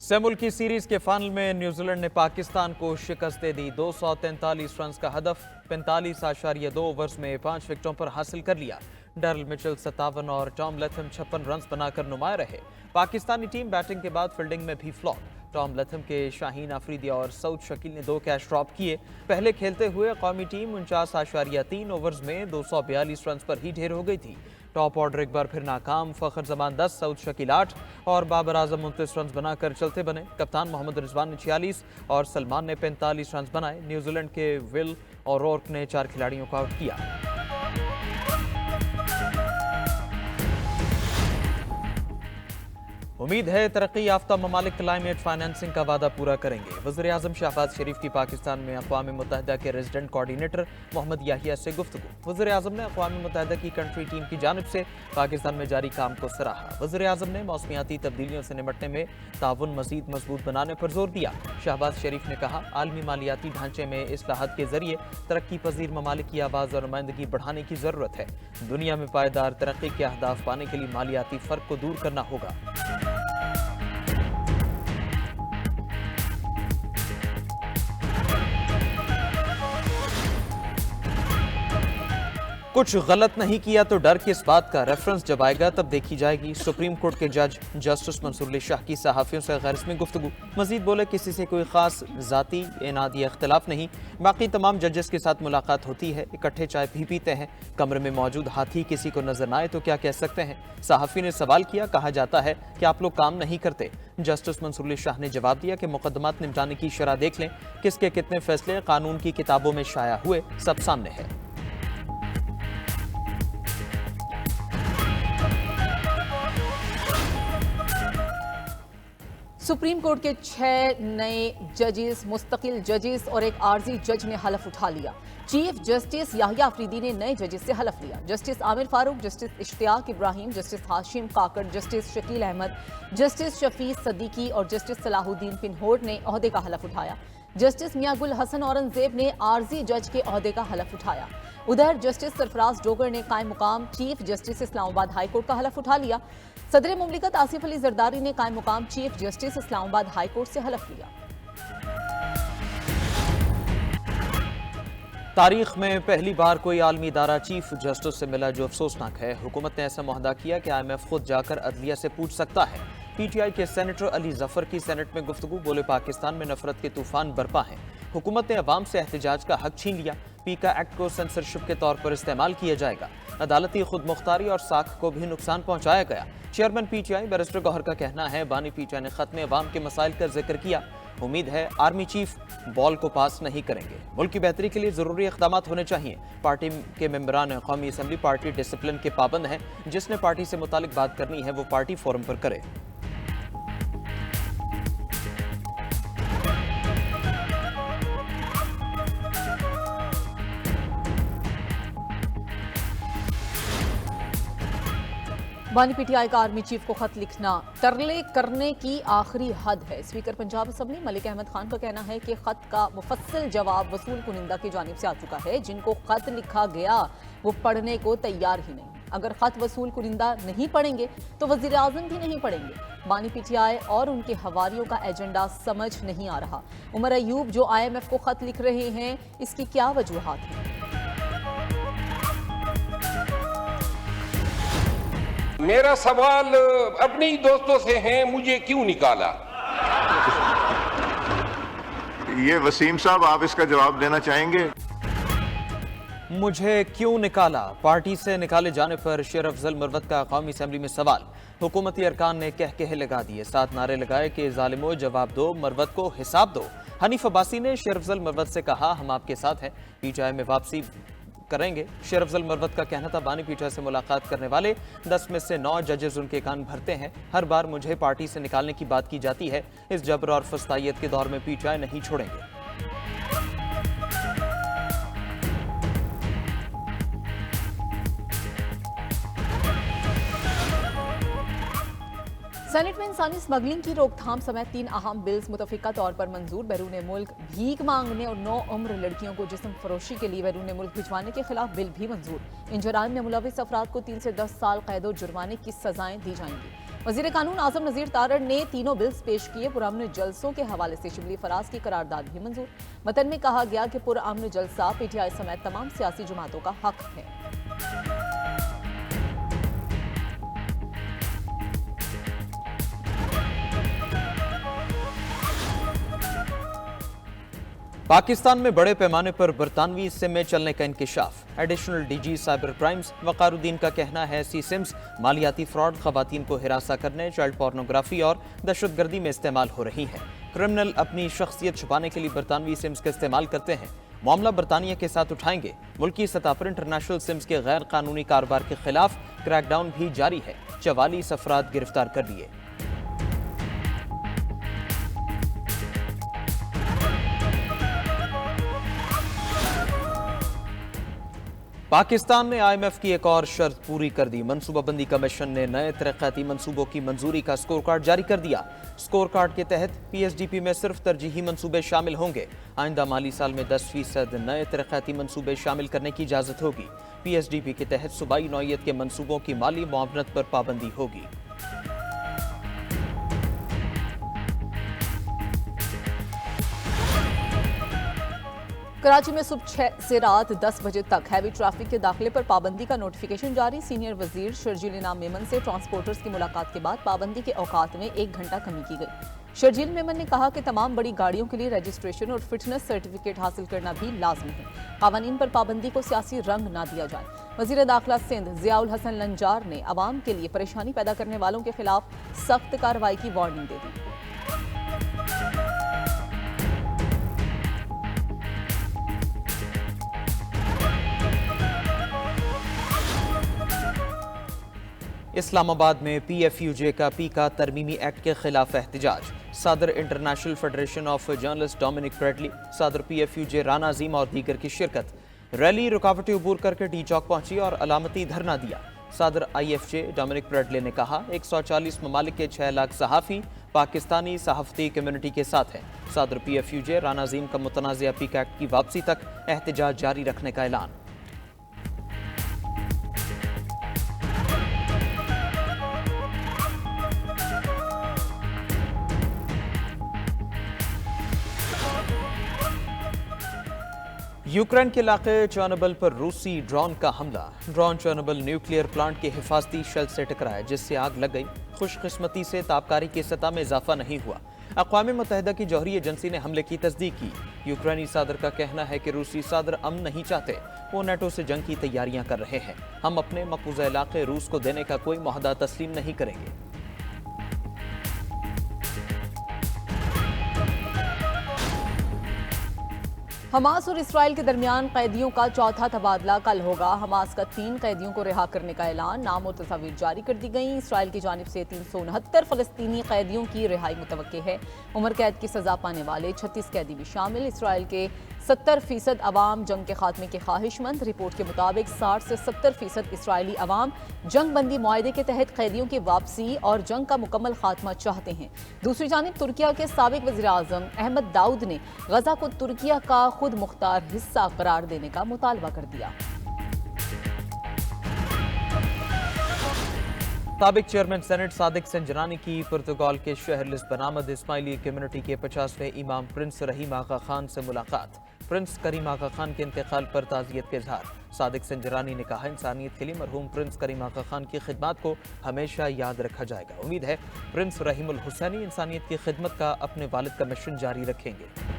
सेमुल्की series के final में New Zealand ने पाकिस्तान को शिकस्त दे दी। 243 रन का हदफ 45.2 ओवर्स में 5 विकेटों पर हासिल कर लिया। डैरल मिचेल 57 और टॉम लैथम 56 रन बनाकर नुमाया रहे। पाकिस्तानी टीम बैटिंग के बाद फील्डिंग में भी फ्लॉप। टॉम लैथम के शाहीन अफरीदी और सऊद शकील ने 2 कैच ड्रॉप किए। पहले खेलते हुए कौमी टीम 49.3 ओवर्स में 242 रन पर ही ढेर हो गई थी। टॉप ऑर्डर एक बार फिर नाकाम। फखर जमान 10, सऊद शकील 8 और बाबर आजम 29 रन बनाकर चलते बने। कप्तान मोहम्मद रिजवान ने 46 और सलमान ने 45 रन बनाए। न्यूजीलैंड के विल और रोर्क ने 4 खिलाड़ियों को आउट किया। उम्मीद है तरक्की याफ्ता ममालिक क्लाइमेट फाइनेंसिंग का वादा पूरा करेंगे। वज़ीर आज़म शहबाज शरीफ की पाकिस्तान में अक़वाम मुत्तहिदा के रेजिडेंट कोऑर्डिनेटर मोहम्मद याहिया से गुफ्तगू। वज़ीर आज़म ने अक़वाम मुत्तहिदा की कंट्री टीम की जानिब से पाकिस्तान में जारी काम को सराहा। वज़ीर आज़म ने मौसमियाती तब्दीलियों से निपटने में ताउन मज़ीद मजबूत बनाने पर जोर दिया। शहबाज शरीफ ने कहा, आलमी मालियाती ढांचे में इस्लाहात के जरिए तरक्की पजीर ममालिक की आवाज़ और नुमाइंदगी बढ़ाने की ज़रूरत है। दुनिया में पायदार तरक्की के अहदाफ पाने के लिए मालियाती फ़र्क को दूर करना होगा। कुछ गलत नहीं किया तो डर किस बात का, रेफरेंस जब आएगा तब देखी जाएगी। सुप्रीम कोर्ट के जज जस्टिस मंसूर अली शाह की सहाफ़ियों से गैर रस्मी गुफ्तगू। मजीद बोले, किसी से कोई खास जाती एनादी इख्तलाफ नहीं, बाकी तमाम जजेस के साथ मुलाकात होती है, इकट्ठे चाय भी पीते हैं। कमरे में मौजूद हाथी किसी को नजर न आए तो क्या कह सकते हैं। सहाफ़ी ने सवाल किया, कहा जाता है कि आप लोग काम नहीं करते। जस्टिस मंसूर अली शाह ने जवाब दिया कि मुकदमात निपटाने की शरह देख लें, किसके कितने फैसले कानून की किताबों में शाया हुए सब सामने है। सुप्रीम कोर्ट के 6 नए जजेस, मुस्तकिल जजेस और एक आर्जी जज ने हलफ उठा लिया। चीफ जस्टिस याहिया अफरीदी ने नए जजेस से हलफ लिया। Justice Amir Farooq, justice Ishtiaq Ibrahim, justice Hashim Kakar, justice Shakeel Ahmed, justice Shafees Siddiqui और जस्टिस सलाहुद्दीन पिनहोड ने ओहदे का हलफ उठाया। जस्टिस मियागुल हसन औरंगजेब ने आर्जी जज के ओहदे का हलफ उठाया। उधर जस्टिस सरफराज डोगर ने कायम मुकाम chief justice Islamabad high court का हलफ उठा लिया। सदर मुमलिकत आसिफ अली जरदारी ने कायम मुकाम chief justice Islamabad high court से हलफ लिया। तारीख में पहली बार कोई आलमी इदारा चीफ जस्टिस से मिला, जो अफसोसनाक है। हुकूमत ने ऐसा मुआहदा किया कि IMF खुद जाकर अदलिया से पूछ सकता है। PTI के सेनेटर अली जफर की सेनेट में गुफ्तगू। बोले, पाकिस्तान में नफरत के तूफान बरपा हैं। हुकूमत ने अवाम से एहतजाज का हक छीन लिया। पीका एक्ट को सेंसरशिप के तौर पर इस्तेमाल किया जाएगा। अदालती खुद मुख्तारी और साख को भी नुकसान पहुंचाया गया। चेयरमैन PTI बैरिस्टर गौहर का कहना है, बानी PTI ने खत में अवाम के मसाइल का जिक्र किया। उम्मीद है आर्मी चीफ बॉल को पास नहीं करेंगे। मुल्क की बेहतरी के लिए जरूरी इक़दाम होने चाहिए। पार्टी के मेंबरान कौमी असम्बली पार्टी डिसिप्लिन के पाबंद हैं। जिसने पार्टी से मुतालिक बात करनी है वो पार्टी फोरम पर करे। बानी PTI का आर्मी चीफ को खत लिखना तरले करने की आखिरी हद है। स्पीकर पंजाब असम्बली मलिक अहमद खान का कहना है कि खत का मुफस्सिल जवाब वसूल कुनिंदा की जानिब से आ चुका है। जिनको खत लिखा गया वो पढ़ने को तैयार ही नहीं। अगर खत वसूल कुनिंदा नहीं पढ़ेंगे तो वजीर आजम भी नहीं पढ़ेंगे। बानी PTI और उनके हवारियों का एजेंडा समझ नहीं आ रहा। उमर अयूब जो IMF को खत लिख रहे हैं, इसकी क्या वजूहात है? मेरा सवाल अपने ही दोस्तों से है, मुझे क्यों निकाला? ये वसीम साहब, आप इसका जवाब देना चाहेंगे? मुझे क्यों निकाला? पार्टी से निकाले जाने पर शेर अफजल मरवत का कौमी असम्बली में सवाल। हुकूमती अरकान ने कह लगा दिए। 7 नारे लगाए कि जालिमो जवाब दो, मरवत को हिसाब दो। हनीफ अब्बासी ने शेर अफजल मरवत से कहा, हम आपके साथ हैं, PTI में वापसी करेंगे। शेर अफजल मरवत का कहना था, बानी PTI से मुलाकात करने वाले 10 में से 9 जजेस उनके कान भरते हैं। हर बार मुझे पार्टी से निकालने की बात की जाती है। इस जबर और फस्तायत के दौर में PTI नहीं छोड़ेंगे। सेनेट में इंसानी स्मगलिंग की रोकथाम समेत 3 अहम बिल्स मुतफिका तौर पर मंजूर। बैरून मुल्क भीख मांगने और 9 उम्र लड़कियों को जिस्म फरोशी के लिए बैरून मुल्क भिजवाने के खिलाफ बिल भी मंजूर। इन जुराइम में मुलविस अफराद को 3 से 10 साल कैद और जुर्माने की सजाएं दी जाएंगी। वजीर कानून आजम नजीर तारड़ ने तीनों बिल्स पेश किए। पुरअमन जलसों के हवाले से शिबली फराज की करारदाद भी मंजूर। मतन में कहा गया कि पुरअमन जलसा पीटीआई समेत तमाम सियासी जमातों का हक है। पाकिस्तान में बड़े पैमाने पर बरतानवी सिम में चलने का इंकिशाफ। एडिशनल डीजी साइबर क्राइम्स वकारुद्दीन का कहना है सी सिम्स मालियाती फ्रॉड, खवातीन को हिरासा करने, चाइल्ड पोर्नोग्राफी और दहशतगर्दी में इस्तेमाल हो रही है। क्रिमिनल अपनी शख्सियत छुपाने के लिए बरतानवी सिम्स का इस्तेमाल करते हैं। मामला बरतानिया के साथ उठाएंगे। मुल्की सतह पर इंटरनेशनल सिम्स के गैर कानूनी कारोबार के खिलाफ क्रैकडाउन भी जारी है। 44 अफराद गिरफ्तार कर लिए। पाकिस्तान ने IMF की एक और शर्त पूरी कर दी। मनसूबाबंदी कमीशन ने नए तरक्याती मंसूबों की मंजूरी का स्कोर कार्ड जारी कर दिया। स्कोर कार्ड के तहत PSDP में सिर्फ तरजीही मंसूबे शामिल होंगे। आइंदा माली साल में 10% नए तरक्याती मंसूबे शामिल करने की इजाजत होगी। PSDP के तहत सूबाई नौइयत के मंसूबों की माली मुआवनत पर पाबंदी होगी। कराची में सुबह 6 से रात 10 बजे तक हैवी ट्रैफिक के दाखिले पर पाबंदी का नोटिफिकेशन जारी। सीनियर वजीर शर्जील इनाम मेमन से ट्रांसपोर्टर्स की मुलाकात के बाद पाबंदी के औकात में 1 घंटा कमी की गई। शर्जील मेमन ने कहा कि तमाम बड़ी गाड़ियों के लिए रजिस्ट्रेशन और फिटनेस सर्टिफिकेट हासिल करना भी लाजमी है। कानून पर पाबंदी को सियासी रंग ना दिया जाए। वजीर दाखिला सिंध जियाउल हसन लंजार ने अवाम के लिए परेशानी पैदा करने वालों के खिलाफ सख्त कार्रवाई की वार्निंग दे दी। इस्लामाबाद में PFUJ का पीका तरमीमी एक्ट के खिलाफ एहतजाज। सदर international federation of journalist Dominic Bradley, सदर PFUJ राना अजीम और दीगर की शिरकत। रैली रुकावटें अबूर करके टी चौक पहुंची और अलामती धरना दिया। सदर IFJ डोमिनिक ब्रैडली ने कहा 140 ममालिक के 6 लाख सहाफ़ी पाकिस्तानी सहाफ़ती कम्युनिटी के साथ हैं। सदर PFUJ राना अजीम का मुतनाज़िया पीका एक्ट की वापसी तक एहतजाज जारी रखने का ऐलान। यूक्रेन के इलाके चर्नोबिल पर रूसी ड्रोन का हमला। ड्रोन चर्नोबिल न्यूक्लियर प्लांट के हिफाजती शेल से टकराया, जिससे आग लग गई। खुशकिस्मती से ताबकारी की सतह में इजाफा नहीं हुआ। अक़वाम मुत्तहिदा की जौहरी एजेंसी ने हमले की तस्दीक की। यूक्रेनी सदर का कहना है कि रूसी सदर अमन नहीं चाहते, वो नेटो से जंग की तैयारियां कर रहे हैं। हम अपने मकबूजा इलाके रूस को देने का कोई मुआहदा तस्लीम नहीं करेंगे। हमास और इसराइल के दरमियान कैदियों का चौथा तबादला कल होगा। हमास का 3 कैदियों को रिहा करने का ऐलान, नाम और तस्वीर जारी कर दी गई। इसराइल की जानिब से 369 फलस्तीनी कैदियों की रिहाई मुतवक्के है। उम्र कैद की सजा पाने वाले 36 कैदी भी शामिल। इसराइल के 70% अवाम जंग के खात्मे के ख्वाहिशमंद। रिपोर्ट के मुताबिक 60 से 70% इसराइली अवाम जंग बंदी मुआहदे के तहत कैदियों की वापसी और जंग का मुकम्मल खात्मा चाहते हैं। दूसरी जानिब तुर्किया के साबिक वज़ीर आज़म अहमद दाऊद ने गजा को तुर्किया का खुद मुख्तार हिस्सा करार देने का मुतालबा कर दिया। साबिक चेयरमैन सेनेट सादिक संजरानी की पुर्तगाल के शहर लिस्बन आमद। इस्माइली कम्युनिटी के 50वें इमाम प्रिंस रहीम आगा खान से मुलाकात। प्रिंस करीम आगा खान के इंतकाल पर ताज़ियत के इजहार। सादिक संजरानी ने कहा इंसानियत के लिए मरहूम प्रिंस करीम आगा खान की खिदमत को हमेशा याद रखा जाएगा। उम्मीद है प्रिंस रहीमुल हुसैनी इंसानियत की खिदमत का अपने वालिद का मिशन जारी रखेंगे।